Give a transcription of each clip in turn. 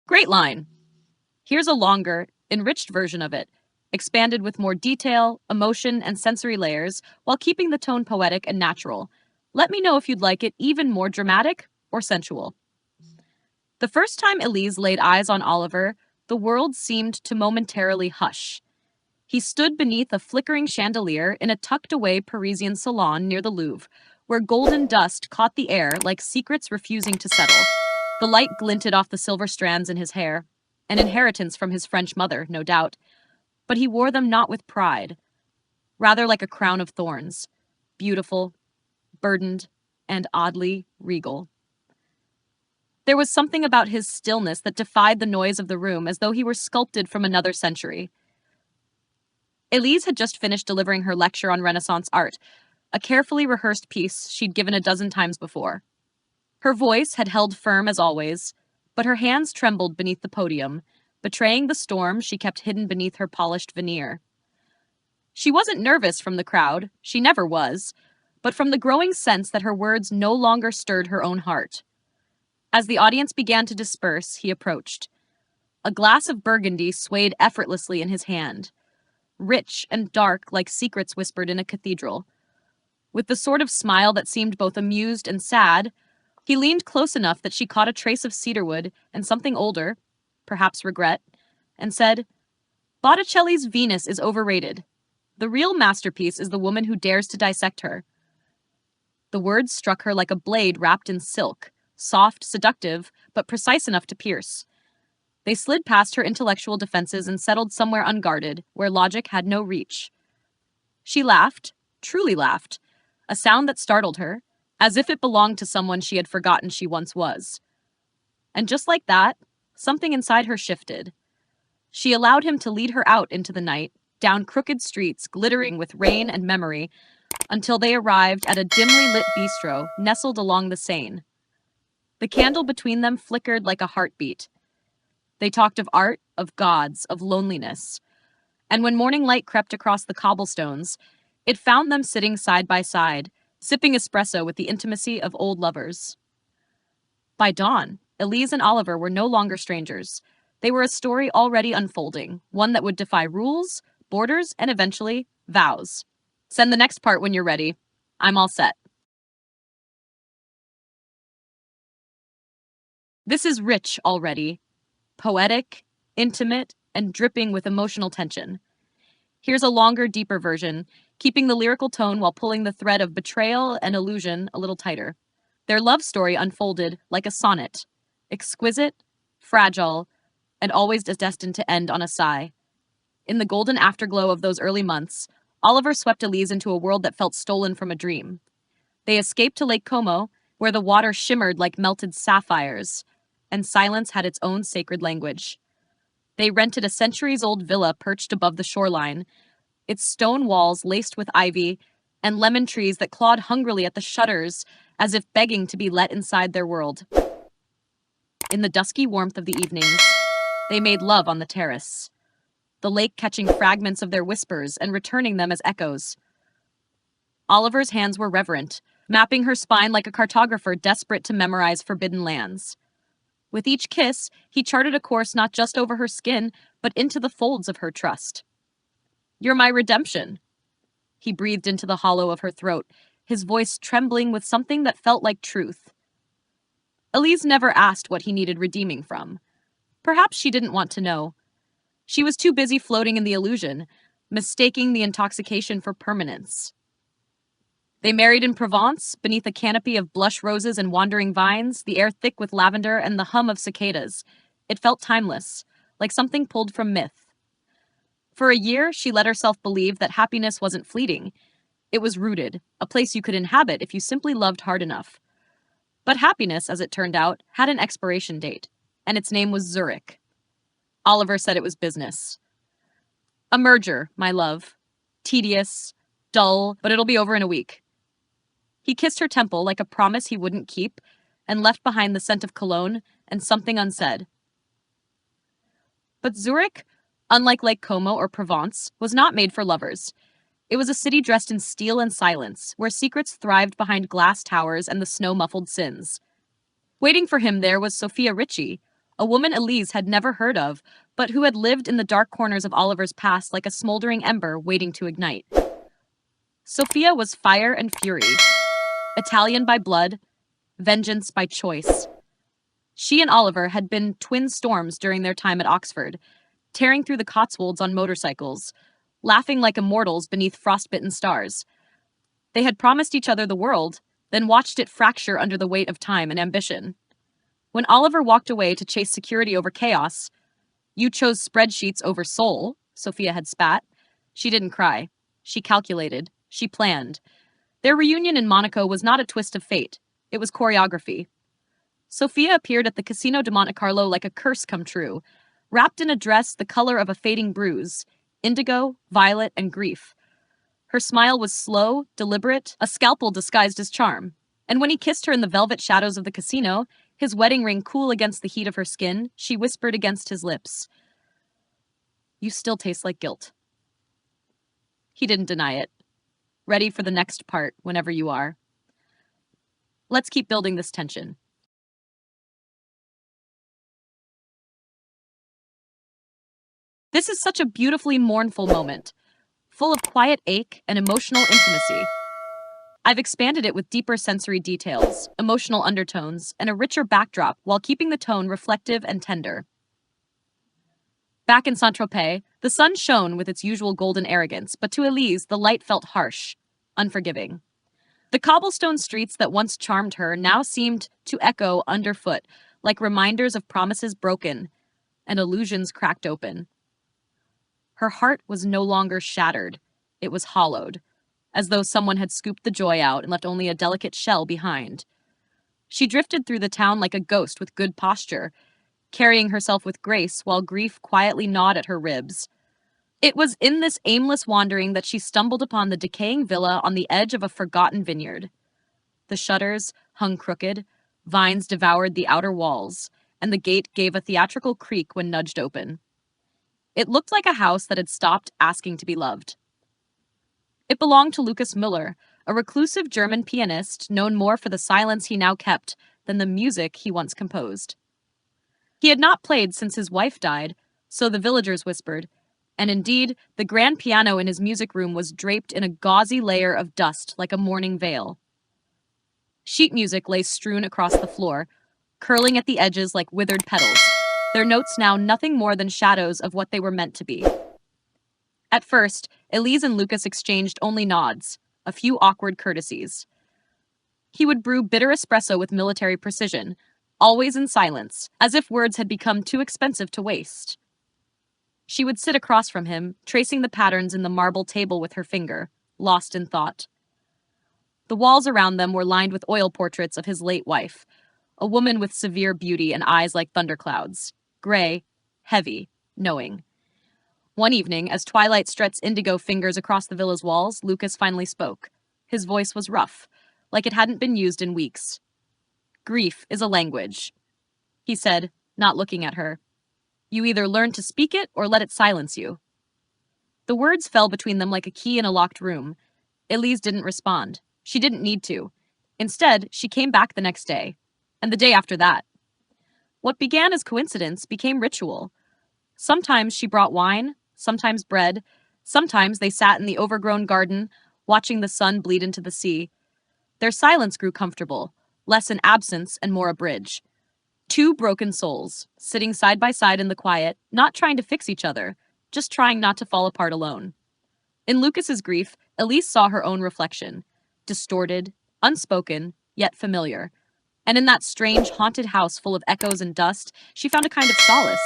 Great line. Here's a longer, enriched version of it, expanded with more detail, emotion, and sensory layers while keeping the tone poetic and natural. Let me know if you'd like it even more dramatic or sensual. The first time Elise laid eyes on Oliver, the world seemed to momentarily hush. He stood beneath a flickering chandelier in a tucked-away Parisian salon near the Louvre, where golden dust caught the air like secrets refusing to settle. The light glinted off the silver strands in his hair, an inheritance from his French mother, no doubt. But he wore them not with pride, rather like a crown of thorns, beautiful, burdened, and oddly regal. There was something about his stillness that defied the noise of the room, as though he were sculpted from another century. Elise had just finished delivering her lecture on Renaissance art, a carefully rehearsed piece she'd given a dozen times before. Her voice had held firm as always, but her hands trembled beneath the podium, betraying the storm she kept hidden beneath her polished veneer. She wasn't nervous from the crowd, she never was, but from the growing sense that her words no longer stirred her own heart. As the audience began to disperse, he approached. A glass of Burgundy swayed effortlessly in his hand, rich and dark like secrets whispered in a cathedral. With the sort of smile that seemed both amused and sad, he leaned close enough that she caught a trace of cedarwood and something older, perhaps regret, and said, "Botticelli's Venus is overrated. The real masterpiece is the woman who dares to dissect her." The words struck her like a blade wrapped in silk, soft, seductive, but precise enough to pierce. They slid past her intellectual defenses and settled somewhere unguarded, where logic had no reach. She laughed, truly laughed, a sound that startled her, as if it belonged to someone she had forgotten she once was. And just like that, something inside her shifted. She allowed him to lead her out into the night, down crooked streets glittering with rain and memory, until they arrived at a dimly lit bistro nestled along the Seine. The candle between them flickered like a heartbeat. They talked of art, of gods, of loneliness. And when morning light crept across the cobblestones, it found them sitting side by side, sipping espresso with the intimacy of old lovers. By dawn, Elise and Oliver were no longer strangers. They were a story already unfolding, one that would defy rules, borders, and eventually, vows. Send the next part when you're ready. I'm all set. This is rich already, poetic, intimate, and dripping with emotional tension. Here's a longer, deeper version, keeping the lyrical tone while pulling the thread of betrayal and illusion a little tighter. Their love story unfolded like a sonnet, exquisite, fragile, and always destined to end on a sigh. In the golden afterglow of those early months, Oliver swept Elise into a world that felt stolen from a dream. They escaped to Lake Como, where the water shimmered like melted sapphires, and silence had its own sacred language. They rented a centuries-old villa perched above the shoreline, its stone walls laced with ivy, and lemon trees that clawed hungrily at the shutters as if begging to be let inside their world. In the dusky warmth of the evenings, they made love on the terrace, the lake catching fragments of their whispers and returning them as echoes. Oliver's hands were reverent, mapping her spine like a cartographer desperate to memorize forbidden lands. With each kiss, he charted a course not just over her skin, but into the folds of her trust. "You're my redemption." He breathed into the hollow of her throat, his voice trembling with something that felt like truth. Elise never asked what he needed redeeming from. Perhaps she didn't want to know. She was too busy floating in the illusion, mistaking the intoxication for permanence. They married in Provence, beneath a canopy of blush roses and wandering vines, the air thick with lavender and the hum of cicadas. It felt timeless, like something pulled from myth. For a year, she let herself believe that happiness wasn't fleeting. It was rooted, a place you could inhabit if you simply loved hard enough. But happiness, as it turned out, had an expiration date, and its name was Zurich. Oliver said it was business. "A merger, my love. Tedious, dull, but it'll be over in a week." He kissed her temple like a promise he wouldn't keep, and left behind the scent of cologne and something unsaid. But Zurich, unlike Lake Como or Provence, was not made for lovers. It was a city dressed in steel and silence, where secrets thrived behind glass towers and the snow-muffled sins. Waiting for him there was Sophia Ritchie, a woman Elise had never heard of, but who had lived in the dark corners of Oliver's past like a smoldering ember waiting to ignite. Sophia was fire and fury, Italian by blood, vengeance by choice. She and Oliver had been twin storms during their time at Oxford, tearing through the Cotswolds on motorcycles, laughing like immortals beneath frostbitten stars. They had promised each other the world, then watched it fracture under the weight of time and ambition. When Oliver walked away to chase security over chaos, "You chose spreadsheets over soul," Sophia had spat. She didn't cry. She calculated. She planned. Their reunion in Monaco was not a twist of fate. It was choreography. Sophia appeared at the Casino de Monte Carlo like a curse come true, wrapped in a dress the color of a fading bruise, indigo, violet, and grief. Her smile was slow, deliberate, a scalpel disguised as charm. And when he kissed her in the velvet shadows of the casino, his wedding ring cool against the heat of her skin, she whispered against his lips, "You still taste like guilt." He didn't deny it. "Ready for the next part whenever you are. Let's keep building this tension." This is such a beautifully mournful moment, full of quiet ache and emotional intimacy. I've expanded it with deeper sensory details, emotional undertones, and a richer backdrop while keeping the tone reflective and tender. Back in Saint-Tropez, the sun shone with its usual golden arrogance, but to Elise, the light felt harsh, unforgiving. The cobblestone streets that once charmed her now seemed to echo underfoot, like reminders of promises broken and illusions cracked open. Her heart was no longer shattered. It was hollowed, as though someone had scooped the joy out and left only a delicate shell behind. She drifted through the town like a ghost with good posture, carrying herself with grace while grief quietly gnawed at her ribs. It was in this aimless wandering that she stumbled upon the decaying villa on the edge of a forgotten vineyard. The shutters hung crooked, vines devoured the outer walls, and the gate gave a theatrical creak when nudged open. It looked like a house that had stopped asking to be loved. It belonged to Lucas Müller, a reclusive German pianist known more for the silence he now kept than the music he once composed. He had not played since his wife died, so the villagers whispered, and indeed, the grand piano in his music room was draped in a gauzy layer of dust like a mourning veil. Sheet music lay strewn across the floor, curling at the edges like withered petals, their notes now nothing more than shadows of what they were meant to be. At first, Elise and Lucas exchanged only nods, a few awkward courtesies. He would brew bitter espresso with military precision, always in silence, as if words had become too expensive to waste. She would sit across from him, tracing the patterns in the marble table with her finger, lost in thought. The walls around them were lined with oil portraits of his late wife, a woman with severe beauty and eyes like thunderclouds, gray, heavy, knowing. One evening, as twilight stretched indigo fingers across the villa's walls, Lucas finally spoke. His voice was rough, like it hadn't been used in weeks. "Grief is a language," he said, not looking at her. "You either learn to speak it or let it silence you." The words fell between them like a key in a locked room. Elise didn't respond. She didn't need to. Instead, she came back the next day, and the day after that. What began as coincidence became ritual. Sometimes she brought wine, sometimes bread, sometimes they sat in the overgrown garden, watching the sun bleed into the sea. Their silence grew comfortable, less an absence and more a bridge. Two broken souls, sitting side by side in the quiet, not trying to fix each other, just trying not to fall apart alone. In Lucas's grief, Elise saw her own reflection, distorted, unspoken, yet familiar. And in that strange, haunted house full of echoes and dust, she found a kind of solace,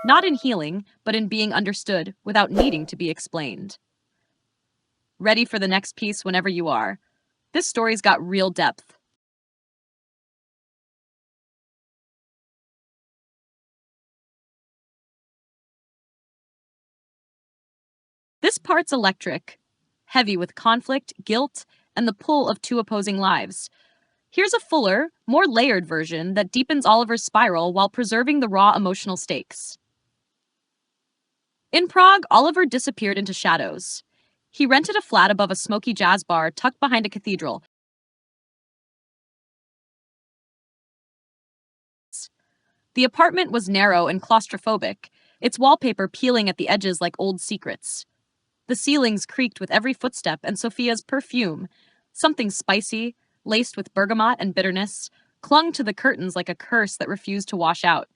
not in healing, but in being understood without needing to be explained. Ready for the next piece whenever you are. This story's got real depth. This part's electric, heavy with conflict, guilt, and the pull of two opposing lives. Here's a fuller, more layered version that deepens Oliver's spiral while preserving the raw emotional stakes. In Prague, Oliver disappeared into shadows. He rented a flat above a smoky jazz bar tucked behind a cathedral. The apartment was narrow and claustrophobic, its wallpaper peeling at the edges like old secrets. The ceilings creaked with every footstep, and Sophia's perfume, something spicy, laced with bergamot and bitterness, clung to the curtains like a curse that refused to wash out.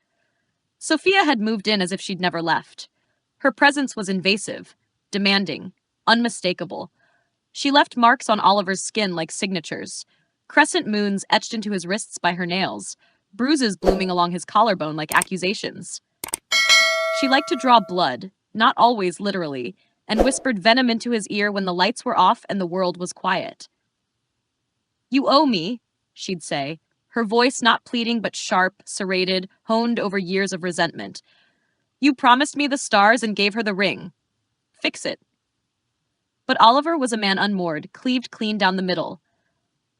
Sophia had moved in as if she'd never left. Her presence was invasive, demanding, unmistakable. She left marks on Oliver's skin like signatures, crescent moons etched into his wrists by her nails, bruises blooming along his collarbone like accusations. She liked to draw blood, not always literally, and whispered venom into his ear when the lights were off and the world was quiet. "You owe me," she'd say, her voice not pleading but sharp, serrated, honed over years of resentment. "You promised me the stars and gave her the ring. Fix it." But Oliver was a man unmoored, cleaved clean down the middle.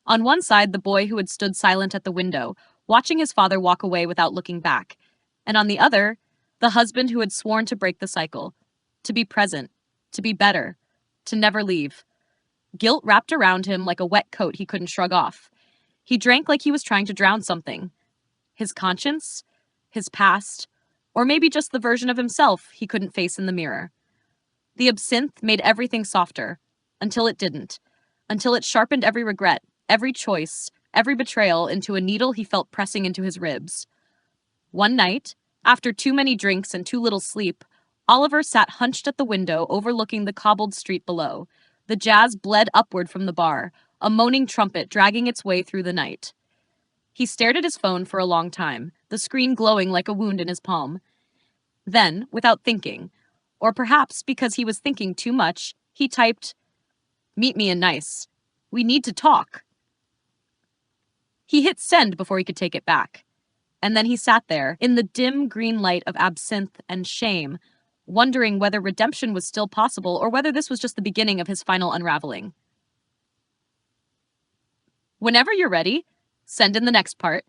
On one side, the boy who had stood silent at the window, watching his father walk away without looking back, and on the other, the husband who had sworn to break the cycle, to be present, to be better, to never leave. Guilt wrapped around him like a wet coat he couldn't shrug off. He drank like he was trying to drown something. His conscience, his past, or maybe just the version of himself he couldn't face in the mirror. The absinthe made everything softer, until it didn't, until it sharpened every regret, every choice, every betrayal into a needle he felt pressing into his ribs. One night, after too many drinks and too little sleep, Oliver sat hunched at the window overlooking the cobbled street below. The jazz bled upward from the bar, a moaning trumpet dragging its way through the night. He stared at his phone for a long time, the screen glowing like a wound in his palm. Then, without thinking, or perhaps because he was thinking too much, he typed, "Meet me in Nice. We need to talk." He hit send before he could take it back. And then he sat there, in the dim green light of absinthe and shame, wondering whether redemption was still possible or whether this was just the beginning of his final unraveling. Whenever you're ready, send in the next part.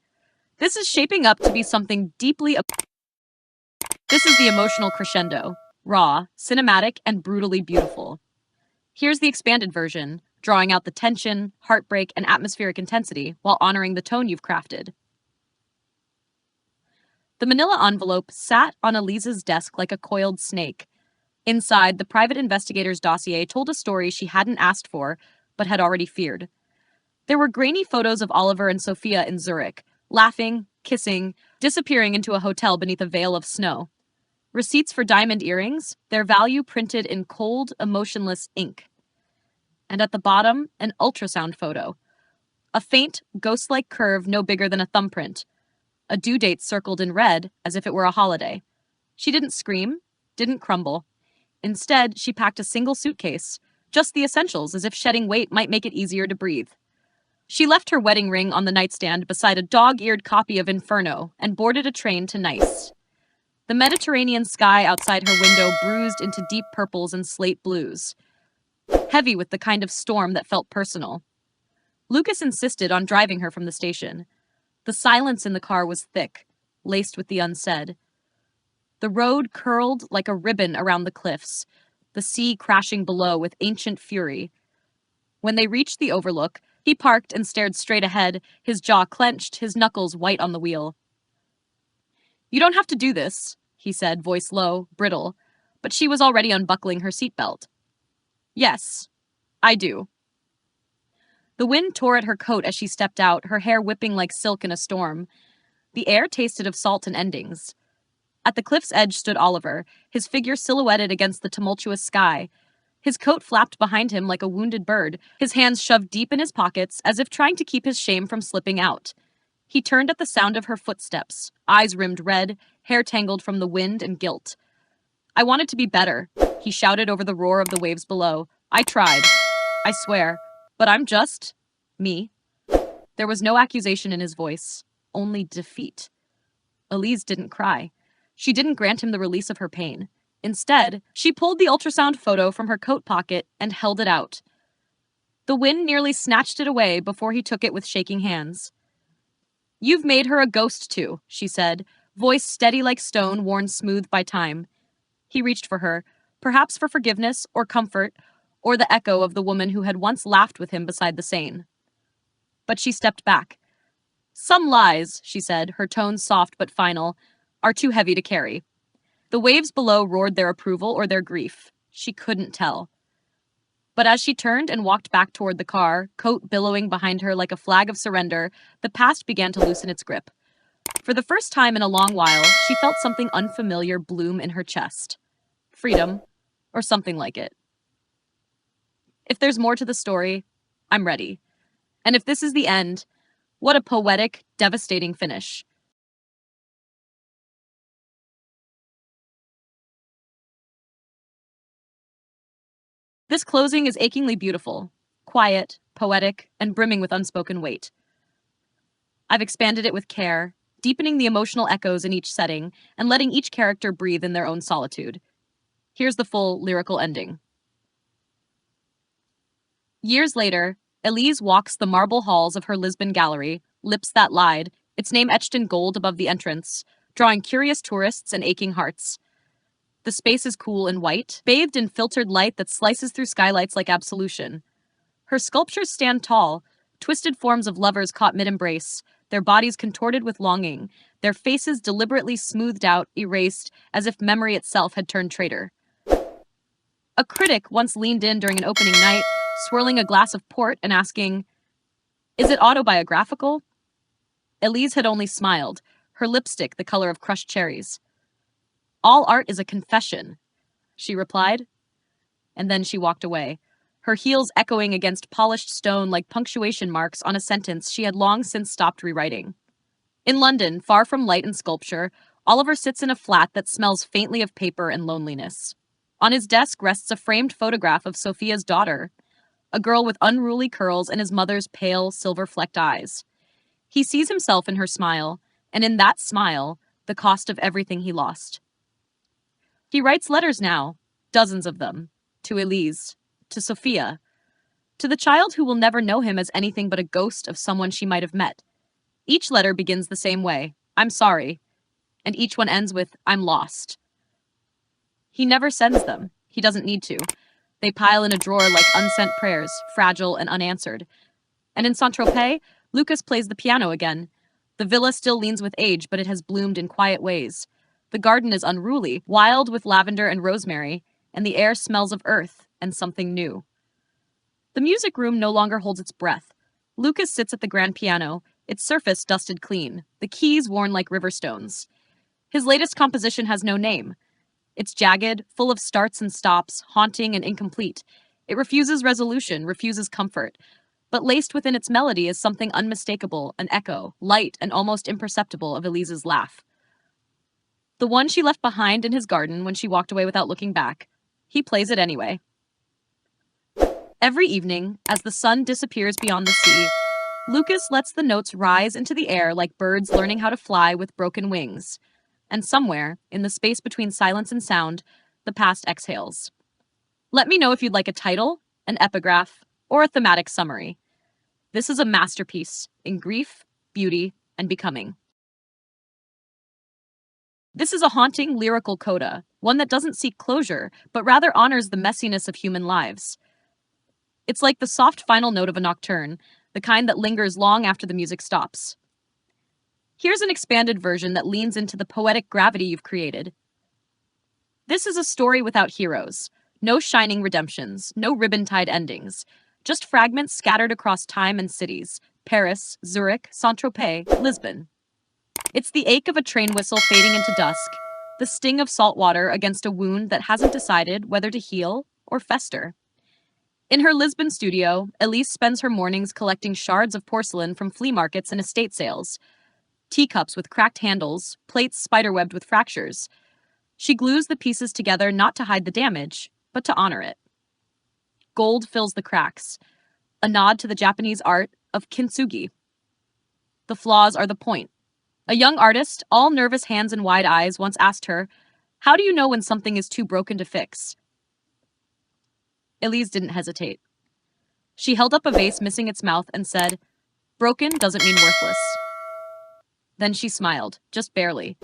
This is shaping up to be something deeply... This is the emotional crescendo, raw, cinematic, and brutally beautiful. Here's the expanded version, drawing out the tension, heartbreak, and atmospheric intensity while honoring the tone you've crafted. The manila envelope sat on Elise's desk like a coiled snake. Inside, the private investigator's dossier told a story she hadn't asked for, but had already feared. There were grainy photos of Oliver and Sophia in Zurich, laughing, kissing, disappearing into a hotel beneath a veil of snow. Receipts for diamond earrings, their value printed in cold, emotionless ink. And at the bottom, an ultrasound photo. A faint, ghost-like curve no bigger than a thumbprint. A due date circled in red, as if it were a holiday. She didn't scream, didn't crumble. Instead, she packed a single suitcase, just the essentials, as if shedding weight might make it easier to breathe. She left her wedding ring on the nightstand beside a dog-eared copy of Inferno and boarded a train to Nice. The Mediterranean sky outside her window bruised into deep purples and slate blues, heavy with the kind of storm that felt personal. Lucas insisted on driving her from the station. The silence in the car was thick, laced with the unsaid. The road curled like a ribbon around the cliffs, the sea crashing below with ancient fury. When they reached the overlook, he parked and stared straight ahead, his jaw clenched, his knuckles white on the wheel. "You don't have to do this," he said, voice low, brittle, but she was already unbuckling her seatbelt. "Yes, I do." The wind tore at her coat as she stepped out, her hair whipping like silk in a storm. The air tasted of salt and endings. At the cliff's edge stood Oliver, his figure silhouetted against the tumultuous sky. His coat flapped behind him like a wounded bird, his hands shoved deep in his pockets as if trying to keep his shame from slipping out. He turned at the sound of her footsteps, eyes rimmed red, hair tangled from the wind and guilt. "I wanted to be better," he shouted over the roar of the waves below. "I tried. I swear. But I'm just... me." There was no accusation in his voice, only defeat. Elise didn't cry. She didn't grant him the release of her pain. Instead, she pulled the ultrasound photo from her coat pocket and held it out. The wind nearly snatched it away before he took it with shaking hands. "You've made her a ghost too," she said, voice steady like stone worn smooth by time. He reached for her, perhaps for forgiveness or comfort, or the echo of the woman who had once laughed with him beside the Seine. But she stepped back. Some lies, she said, her tone soft but final, are too heavy to carry. The waves below roared their approval or their grief. She couldn't tell. But as she turned and walked back toward the car, coat billowing behind her like a flag of surrender, the past began to loosen its grip. For the first time in a long while, she felt something unfamiliar bloom in her chest. Freedom, or something like it. If there's more to the story, I'm ready. And if this is the end, what a poetic, devastating finish. This closing is achingly beautiful, quiet, poetic, and brimming with unspoken weight. I've expanded it with care, deepening the emotional echoes in each setting and letting each character breathe in their own solitude. Here's the full lyrical ending. Years later, Elise walks the marble halls of her Lisbon gallery, Lips That Lied, its name etched in gold above the entrance, drawing curious tourists and aching hearts. The space is cool and white, bathed in filtered light that slices through skylights like absolution. Her sculptures stand tall, twisted forms of lovers caught mid-embrace, their bodies contorted with longing, their faces deliberately smoothed out, erased, as if memory itself had turned traitor. A critic once leaned in during an opening night, swirling a glass of port and asking, "Is it autobiographical?" Elise had only smiled, her lipstick the color of crushed cherries. "All art is a confession," she replied. And then she walked away, her heels echoing against polished stone like punctuation marks on a sentence she had long since stopped rewriting. In London, far from light and sculpture, Oliver sits in a flat that smells faintly of paper and loneliness. On his desk rests a framed photograph of Sophia's daughter, a girl with unruly curls and his mother's pale, silver-flecked eyes. He sees himself in her smile, and in that smile, the cost of everything he lost. He writes letters now, dozens of them, to Elise, to Sophia, to the child who will never know him as anything but a ghost of someone she might have met. Each letter begins the same way, "I'm sorry," and each one ends with, "I'm lost." He never sends them. He doesn't need to. They pile in a drawer like unsent prayers, fragile and unanswered. And in Saint-Tropez, Lucas plays the piano again. The villa still leans with age, but it has bloomed in quiet ways. The garden is unruly, wild with lavender and rosemary, and the air smells of earth and something new. The music room no longer holds its breath. Lucas sits at the grand piano, its surface dusted clean, the keys worn like river stones. His latest composition has no name. It's jagged, full of starts and stops, haunting and incomplete. It refuses resolution, refuses comfort. But laced within its melody is something unmistakable, an echo, light and almost imperceptible, of Elise's laugh. The one she left behind in his garden when she walked away without looking back. He plays it anyway. Every evening, as the sun disappears beyond the sea, Lucas lets the notes rise into the air like birds learning how to fly with broken wings. And somewhere, in the space between silence and sound, the past exhales. Let me know if you'd like a title, an epigraph, or a thematic summary. This is a masterpiece in grief, beauty, and becoming. This is a haunting lyrical coda, one that doesn't seek closure, but rather honors the messiness of human lives. It's like the soft final note of a nocturne, the kind that lingers long after the music stops. Here's an expanded version that leans into the poetic gravity you've created. This is a story without heroes. No shining redemptions, no ribbon-tied endings. Just fragments scattered across time and cities. Paris, Zurich, Saint-Tropez, Lisbon. It's the ache of a train whistle fading into dusk, the sting of salt water against a wound that hasn't decided whether to heal or fester. In her Lisbon studio, Elise spends her mornings collecting shards of porcelain from flea markets and estate sales. Teacups with cracked handles, plates spiderwebbed with fractures. She glues the pieces together not to hide the damage, but to honor it. Gold fills the cracks, a nod to the Japanese art of kintsugi. The flaws are the point. A young artist, all nervous hands and wide eyes, once asked her, "How do you know when something is too broken to fix?" Elise didn't hesitate. She held up a vase missing its mouth and said, "Broken doesn't mean worthless." Then she smiled, just barely.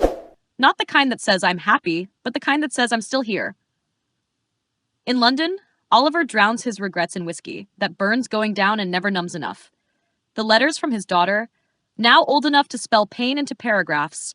Not the kind that says I'm happy, but the kind that says I'm still here. In London, Oliver drowns his regrets in whiskey that burns going down and never numbs enough. The letters from his daughter, Now old enough to spell pain into paragraphs,